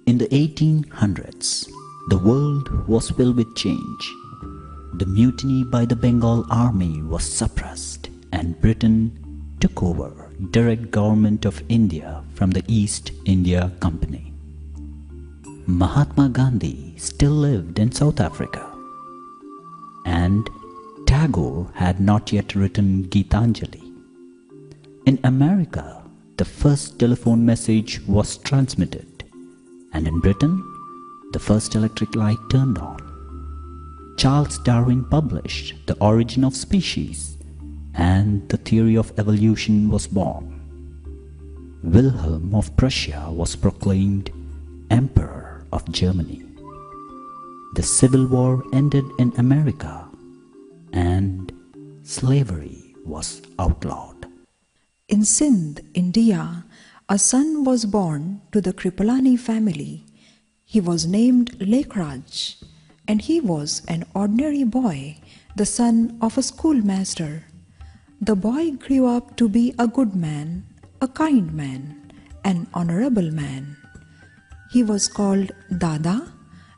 In the 1800s, the world was filled with change. The mutiny by the Bengal army was suppressed and Britain took over direct government of India from the East India Company. Mahatma Gandhi still lived in South Africa, and Tagore had not yet written Gitanjali. In America, the first telephone message was transmitted, and in Britain, the first electric light turned on. Charles Darwin published The Origin of Species, and the theory of evolution was born. Wilhelm of Prussia was proclaimed Emperor of Germany. The Civil War ended in America, and slavery was outlawed. In Sindh, India, a son was born to the Kripalani family. He was named Lekraj, and he was an ordinary boy, the son of a schoolmaster. The boy grew up to be a good man, a kind man, an honorable man. He was called Dada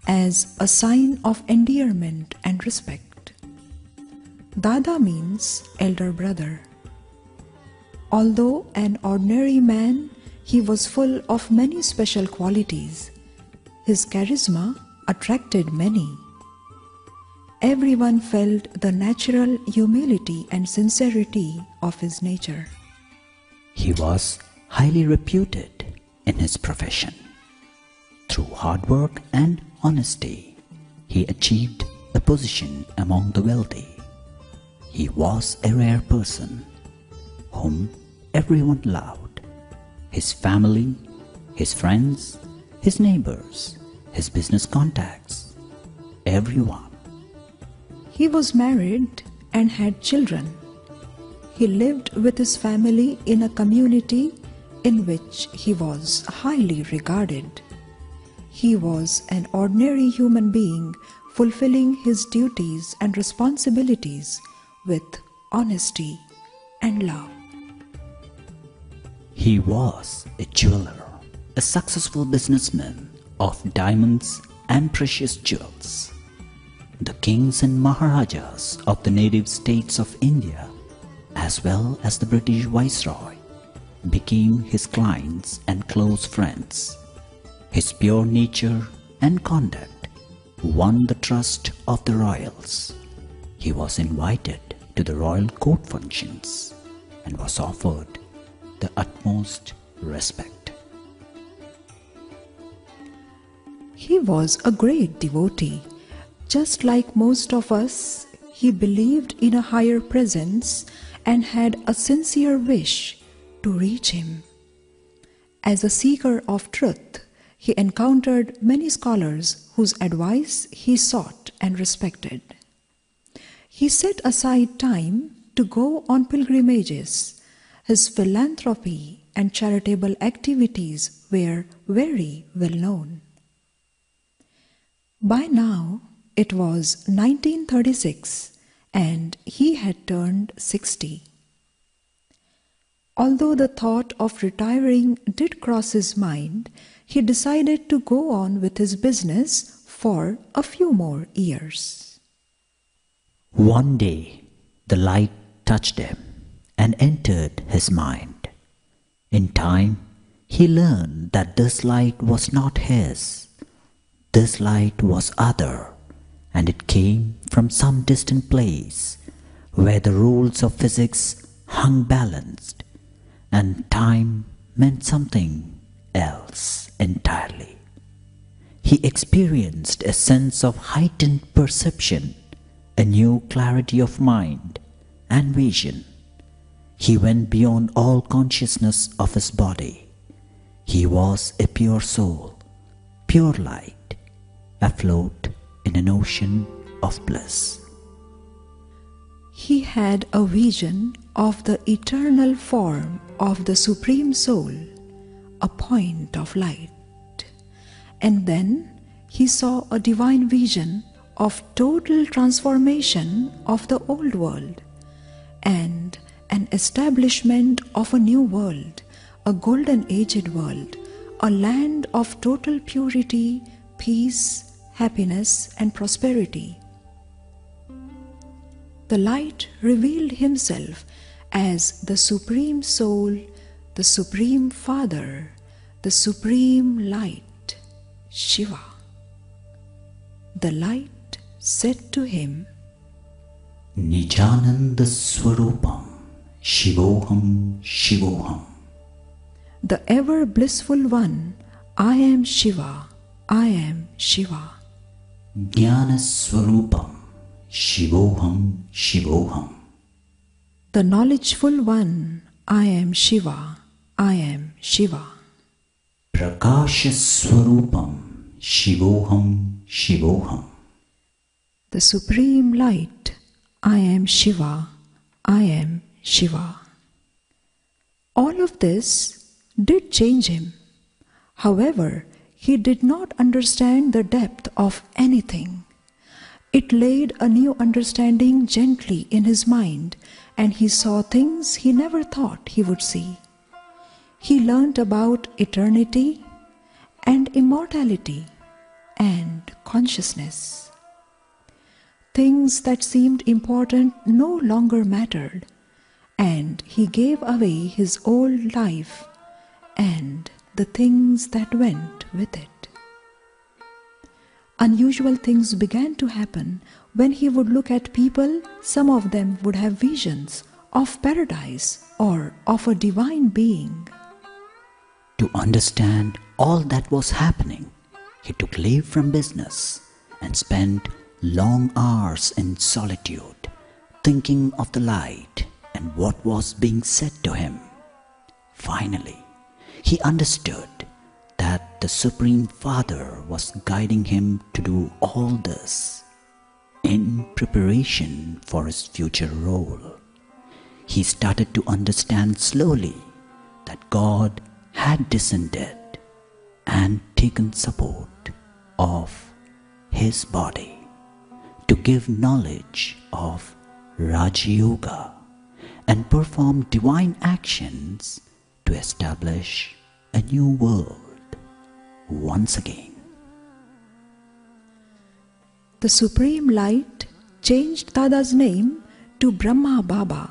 as a sign of endearment and respect. Dada means elder brother. Although an ordinary man, he was full of many special qualities. His charisma attracted many. Everyone felt the natural humility and sincerity of his nature. He was highly reputed in his profession. Through hard work and honesty, he achieved a position among the wealthy. He was a rare person whom everyone loved. His family, his friends, his neighbors, his business contacts, everyone. He was married and had children. He lived with his family in a community in which he was highly regarded. He was an ordinary human being fulfilling his duties and responsibilities with honesty and love. He was a jeweler, a successful businessman of diamonds and precious jewels. The kings and maharajas of the native states of India, as well as the British Viceroy, became his clients and close friends. His pure nature and conduct won the trust of the royals. He was invited to the royal court functions and was offered the utmost respect. He was a great devotee. Just like most of us, he believed in a higher presence and had a sincere wish to reach him. As a seeker of truth, he encountered many scholars whose advice he sought and respected. He set aside time to go on pilgrimages. His philanthropy and charitable activities were very well known. By now, it was 1936 and he had turned 60. Although the thought of retiring did cross his mind, he decided to go on with his business for a few more years. One day, the light touched him and entered his mind. In time, he learned that this light was not his. This light was other, and it came from some distant place where the rules of physics hung balanced, and time meant something else entirely. He experienced a sense of heightened perception, a new clarity of mind and vision. He went beyond all consciousness of his body. He was a pure soul, pure light, afloat in an ocean of bliss. He had a vision of the eternal form of the Supreme Soul, a point of light. And then he saw a divine vision of total transformation of the old world and an establishment of a new world, a golden aged world, a land of total purity, peace, happiness, and prosperity. The light revealed himself as the Supreme Soul, the Supreme Father, the Supreme Light, Shiva. The light said to him, Nijananda Swarupam Shivoham Shivoham. The ever blissful one, I am Shiva, I am Shiva. Jnana Swarupam Shivoham Shivoham. The knowledgeful one, I am Shiva, I am Shiva. Prakasha Swarupam Shivoham Shivoham. The supreme light, I am Shiva, I am Shiva. All of this did change him. However, he did not understand the depth of anything. It laid a new understanding gently in his mind, and he saw things he never thought he would see. He learnt about eternity and immortality and consciousness. Things that seemed important no longer mattered, and he gave away his old life and the things that went with it. Unusual things began to happen when he would look at people. Some of them would have visions of paradise or of a divine being. To understand all that was happening, he took leave from business and spent long hours in solitude, thinking of the light and what was being said to him. Finally, he understood that the Supreme Father was guiding him to do all this in preparation for his future role. He started to understand slowly that God had descended and taken support of his body to give knowledge of Raja Yoga and perform divine actions to establish a new world once again. The Supreme Light changed Dada's name to Brahma Baba.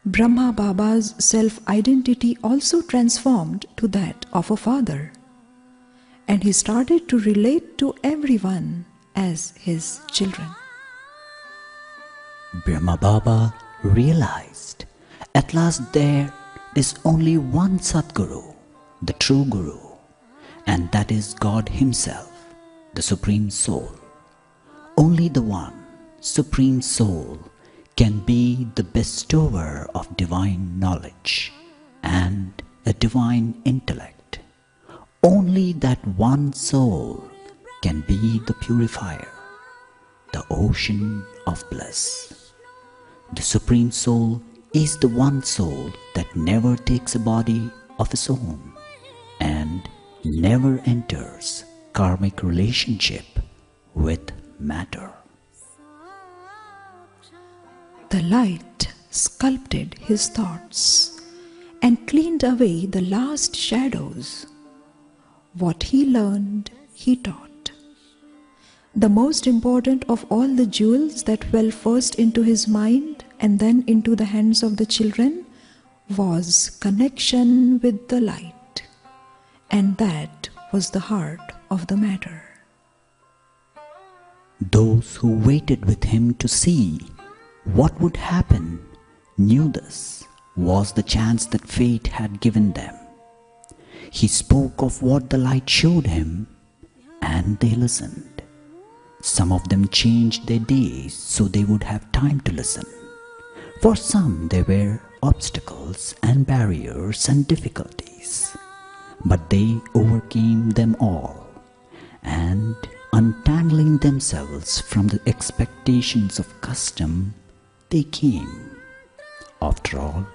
Brahma Baba's self-identity also transformed to that of a father, and he started to relate to everyone as his children. Brahma Baba realized at last there is only one Sadguru, the true Guru, and that is God Himself, the Supreme Soul. Only the one Supreme Soul can be the bestower of divine knowledge and a divine intellect. Only that one soul can be the purifier, the ocean of bliss. The Supreme Soul is the one soul that never takes a body of its own and never enters karmic relationship with matter. The light sculpted his thoughts and cleaned away the last shadows. What he learned, he taught. The most important of all the jewels that fell first into his mind and then into the hands of the children was connection with the light, and that was the heart of the matter. Those who waited with him to see what would happen knew this was the chance that fate had given them. He spoke of what the light showed him, and they listened. Some of them changed their days so they would have time to listen. For some there were obstacles and barriers and difficulties, but they overcame them all, and untangling themselves from the expectations of custom, they came. After all,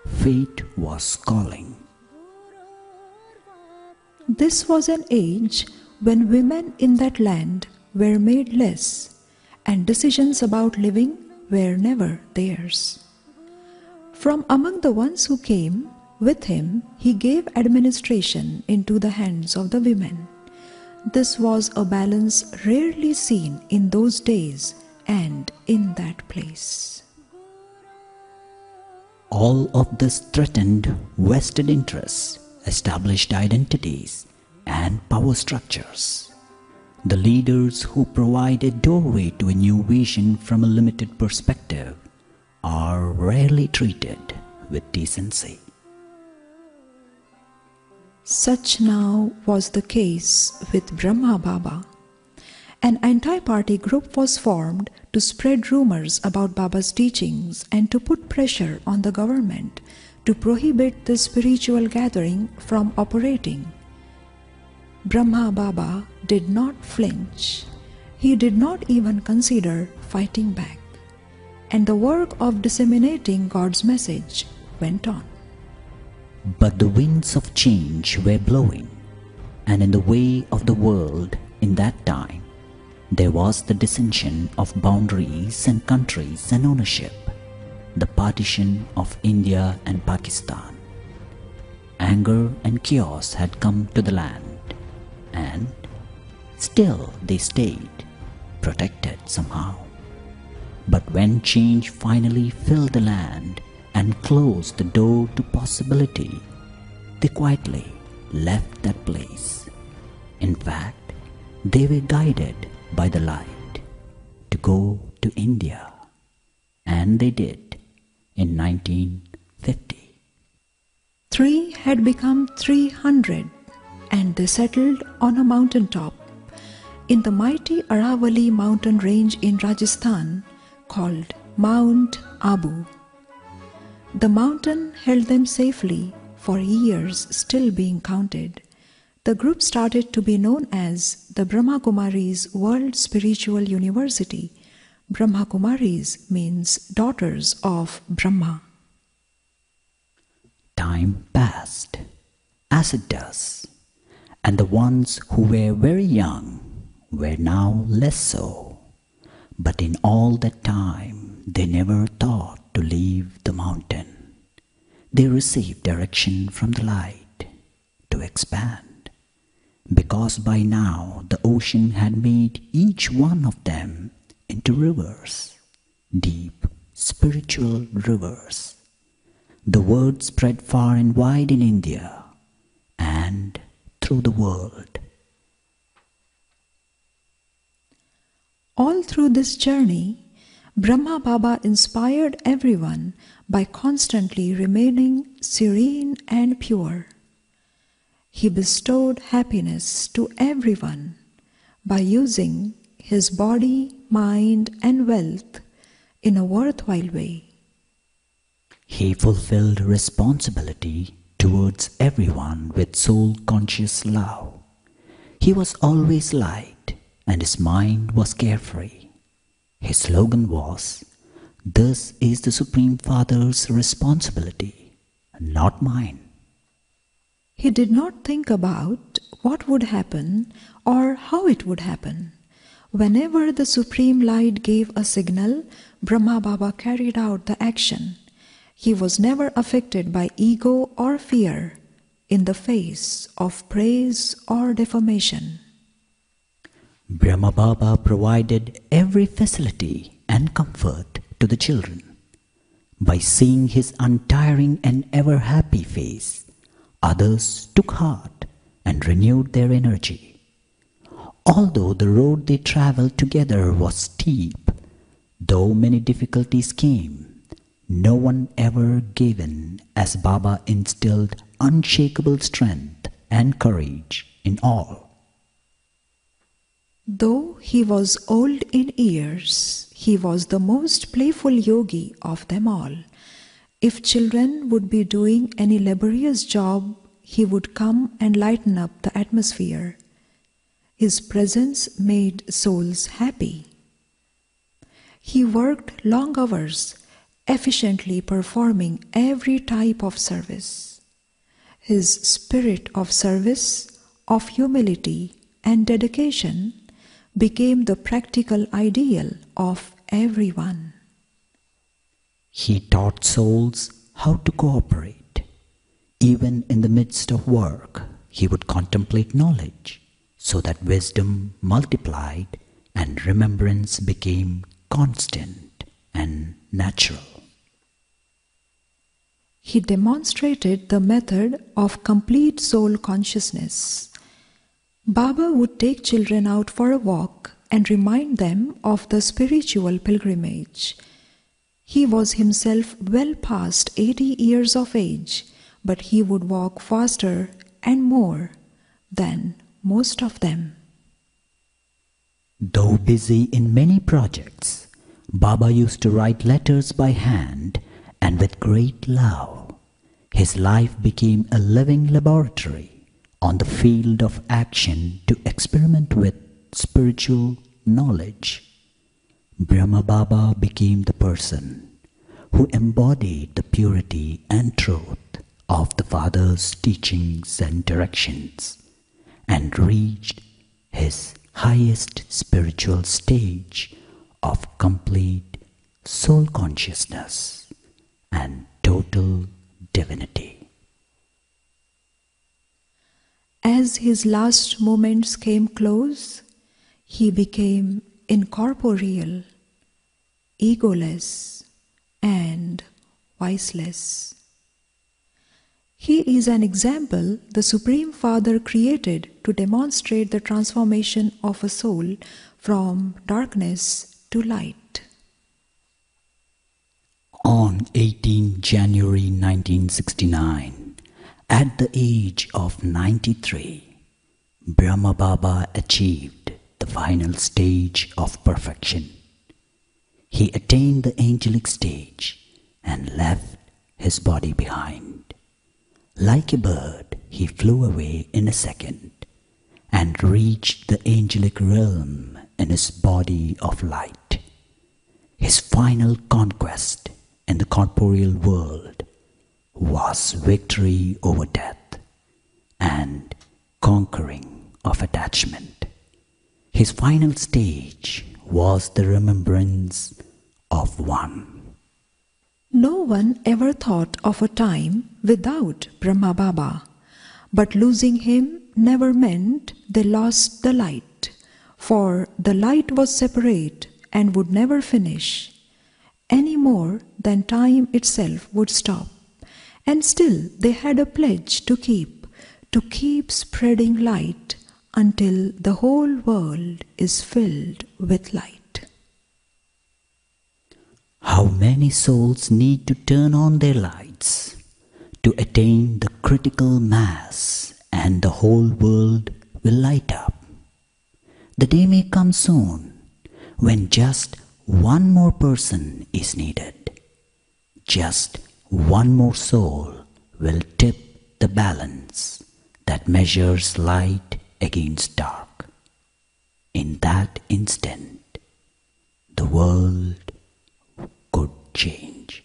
fate was calling. This was an age when women in that land were made less, and decisions about living were never theirs. From among the ones who came, With him, he gave administration into the hands of the women. This was a balance rarely seen in those days and in that place. All of this threatened vested interests, established identities, and power structures. The leaders who provide a doorway to a new vision from a limited perspective are rarely treated with decency. Such now was the case with Brahma Baba. An anti-party group was formed to spread rumors about Baba's teachings and to put pressure on the government to prohibit the spiritual gathering from operating. Brahma Baba did not flinch. He did not even consider fighting back. And the work of disseminating God's message went on. But the winds of change were blowing, and in the way of the world in that time, there was the dissension of boundaries and countries and ownership, the partition of India and Pakistan. Anger and chaos had come to the land, and still they stayed, protected somehow. But when change finally filled the land and closed the door to possibility, they quietly left that place. In fact, they were guided by the light to go to India, and they did in 1950. 3 had become 300, and they settled on a mountaintop in the mighty Aravalli mountain range in Rajasthan called Mount Abu. The mountain held them safely for years, still being counted. The group started to be known as the Brahma Kumaris World Spiritual University. Brahma Kumaris means daughters of Brahma. Time passed, as it does, and the ones who were very young were now less so. But in all that time, they never thought to leave the mountain. They received direction from the light to expand, because by now the ocean had made each one of them into rivers, deep spiritual rivers. The word spread far and wide in India and through the world. All through this journey, Brahma Baba inspired everyone by constantly remaining serene and pure. He bestowed happiness to everyone by using his body, mind, and wealth in a worthwhile way. He fulfilled responsibility towards everyone with soul-conscious love. He was always light, and his mind was carefree. His slogan was, "This is the Supreme Father's responsibility, not mine." He did not think about what would happen or how it would happen. Whenever the Supreme Light gave a signal, Brahma Baba carried out the action. He was never affected by ego or fear in the face of praise or defamation. Brahma Baba provided every facility and comfort to the children. By seeing his untiring and ever happy face, others took heart and renewed their energy. Although the road they traveled together was steep, though many difficulties came, no one ever gave in, as Baba instilled unshakable strength and courage in all. Though he was old in years, he was the most playful yogi of them all. If children would be doing any laborious job, he would come and lighten up the atmosphere. His presence made souls happy. He worked long hours, efficiently performing every type of service. His spirit of service, of humility and dedication became the practical ideal of everyone. He taught souls how to cooperate. Even in the midst of work, he would contemplate knowledge, so that wisdom multiplied and remembrance became constant and natural. He demonstrated the method of complete soul consciousness. Baba would take children out for a walk and remind them of the spiritual pilgrimage. He was himself well past 80 years of age, but he would walk faster and more than most of them. Though busy in many projects, Baba used to write letters by hand and with great love. His life became a living laboratory on the field of action to experiment with spiritual knowledge. Brahma Baba became the person who embodied the purity and truth of the Father's teachings and directions, and reached his highest spiritual stage of complete soul consciousness and total divinity. As his last moments came close, he became incorporeal, egoless, and voiceless. He is an example the Supreme Father created to demonstrate the transformation of a soul from darkness to light. On 18 January 1969, at the age of 93, Brahma Baba achieved the final stage of perfection. He attained the angelic stage and left his body behind. Like a bird, he flew away in a second and reached the angelic realm in his body of light. His final conquest in the corporeal world was victory over death and conquering of attachment. His final stage was the remembrance of one. No one ever thought of a time without Brahma Baba, but losing him never meant they lost the light, for the light was separate and would never finish, any more than time itself would stop. And still they had a pledge to keep spreading light until the whole world is filled with light. How many souls need to turn on their lights to attain the critical mass, and the whole world will light up. The day may come soon when just one more person is needed. Just one more soul will tip the balance that measures light against dark. In that instant, the world could change.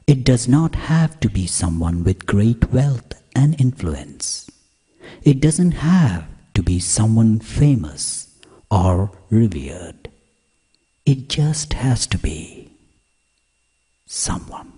It does not have to be someone with great wealth and influence. It doesn't have to be someone famous or revered. It just has to be someone.